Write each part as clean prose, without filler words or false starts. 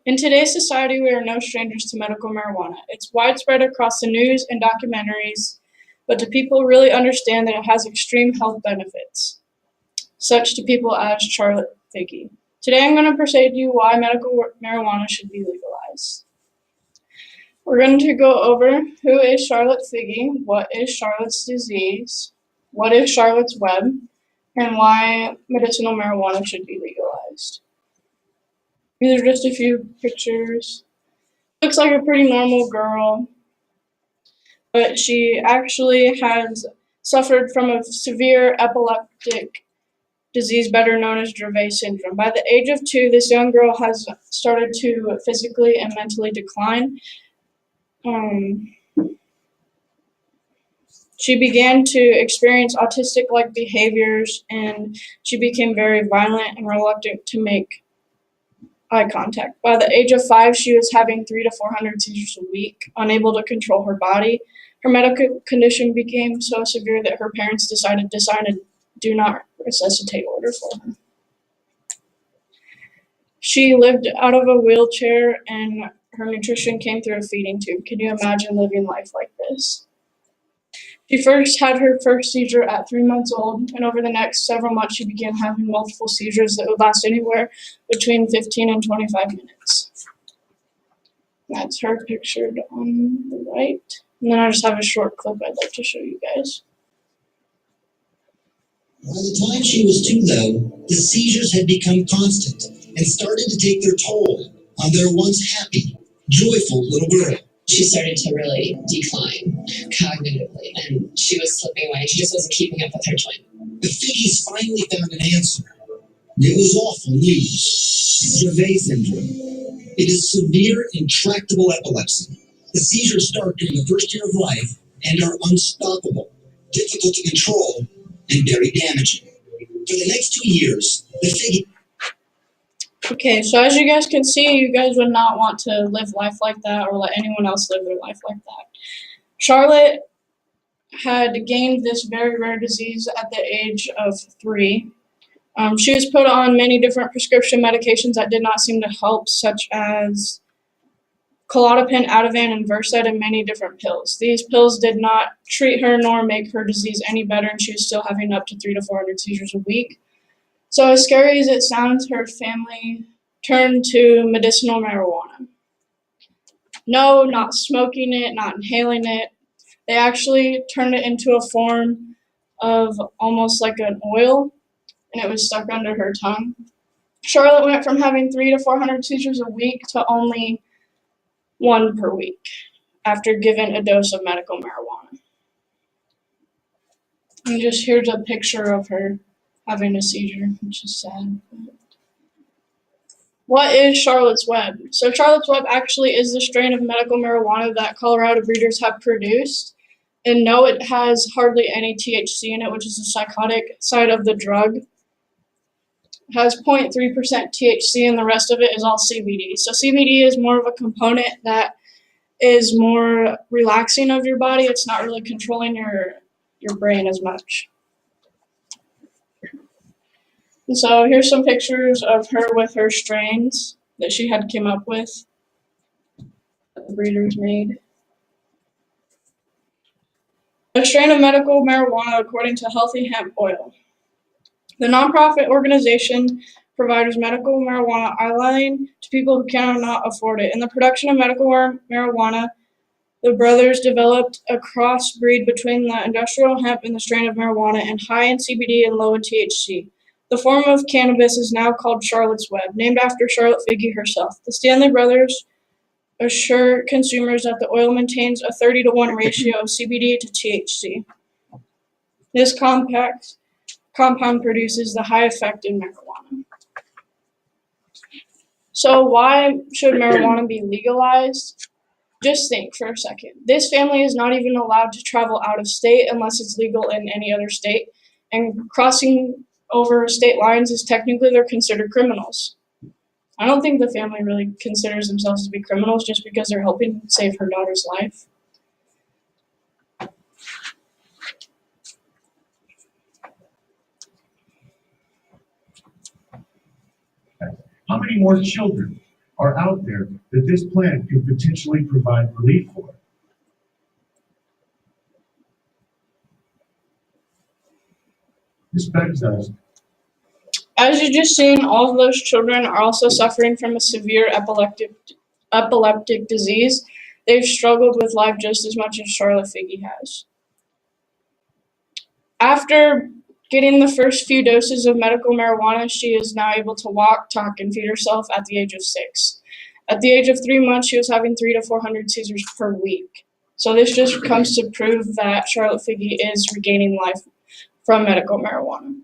In today's society, we are no strangers to medical marijuana. It's widespread across the news and documentaries, but do people really understand that it has extreme health benefits, such to people as Charlotte Figge? Today, I'm going to persuade you why medical marijuana should be legalized. We're going to go over who is Charlotte Figge, what is Charlotte's disease, what is Charlotte's Web, and why medicinal marijuana should be legalized. These are just a few pictures. Looks like a pretty normal girl, but she actually has suffered from a severe epileptic disease better known as Dravet syndrome. By the age of 2, this young girl has started to physically and mentally decline. She began to experience autistic-like behaviors, and she became very violent and reluctant to make eye contact. By the age of 5, she was having 300 to 400 seizures a week, unable to control her body. Her medical condition became so severe that her parents decided to sign a do not resuscitate order for her. She lived out of a wheelchair, and her nutrition came through a feeding tube. Can you imagine living life like this? She first had her first seizure at 3 months old, and over the next several months, she began having multiple seizures that would last anywhere between 15 and 25 minutes. That's her pictured on the right. And then I just have a short clip I'd like to show you guys. By the time she was 2, though, the seizures had become constant and started to take their toll on their once happy, joyful little girl. She started to really decline cognitively, and she was slipping away. She just wasn't keeping up with her twin. The Figges finally found an answer. It was awful news. Dravet syndrome. It is severe, intractable epilepsy. The seizures start during the first year of life and are unstoppable, difficult to control, and very damaging. For the next 2 years, the Figge... Okay, so as you guys can see, you guys would not want to live life like that or let anyone else live their life like that. Charlotte had gained this very rare disease at the age of 3. She was put on many different prescription medications that did not seem to help, such as Klonopin, Ativan, and Versed, and many different pills. These pills did not treat her nor make her disease any better, and she was still having up to 300 to 400 seizures a week. So as scary as it sounds, her family turned to medicinal marijuana. No, not smoking it, not inhaling it. They actually turned it into a form of almost like an oil, and it was stuck under her tongue. Charlotte went from having 300 to 400 seizures a week to only 1 per week after given a dose of medical marijuana. And just here's a picture of her having a seizure, which is sad. What is Charlotte's Web? So Charlotte's Web actually is the strain of medical marijuana that Colorado breeders have produced. And no, it has hardly any THC in it, which is the psychotic side of the drug. It has 0.3% THC, and the rest of it is all CBD. So CBD is more of a component that is more relaxing of your body. It's not really controlling your brain as much. And so here's some pictures of her with her strains that she had come up with, that the breeders made. A strain of medical marijuana according to Healthy Hemp Oil. The nonprofit organization provides medical marijuana oil to people who cannot afford it. In the production of medical marijuana, the brothers developed a crossbreed between the industrial hemp and the strain of marijuana, and high in CBD and low in THC. The form of cannabis is now called Charlotte's Web, named after Charlotte Figge herself. The Stanley brothers assure consumers that the oil maintains a 30-to-1 ratio of CBD to THC. This compound produces the high effect in marijuana. So why should marijuana be legalized? Just think for a second. This family is not even allowed to travel out of state unless it's legal in any other state, and crossing over state lines is technically they're considered criminals. I don't think the family really considers themselves to be criminals just because they're helping save her daughter's life. How many more children are out there that this plant could potentially provide relief for. This begs us. As you just seen, all of those children are also suffering from a severe epileptic disease. They've struggled with life just as much as Charlotte Figge has. After getting the first few doses of medical marijuana, she is now able to walk, talk, and feed herself at the age of 6. At the age of 3 months, she was having 300 to 400 seizures per week. So this just comes to prove that Charlotte Figge is regaining life from medical marijuana.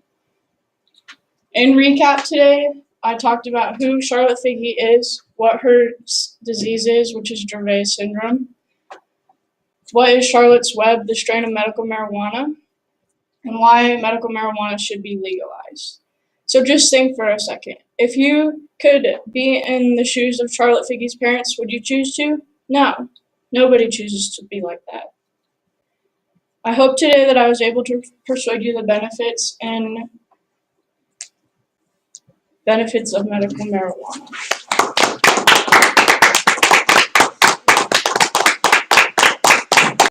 In recap today, I talked about who Charlotte Figge is, what her disease is, which is Dravet syndrome, what is Charlotte's Web, the strain of medical marijuana, and why medical marijuana should be legalized. So just think for a second. If you could be in the shoes of Charlotte Figge's parents, would you choose to? No. Nobody chooses to be like that. I hope today that I was able to persuade you the benefits of medical marijuana.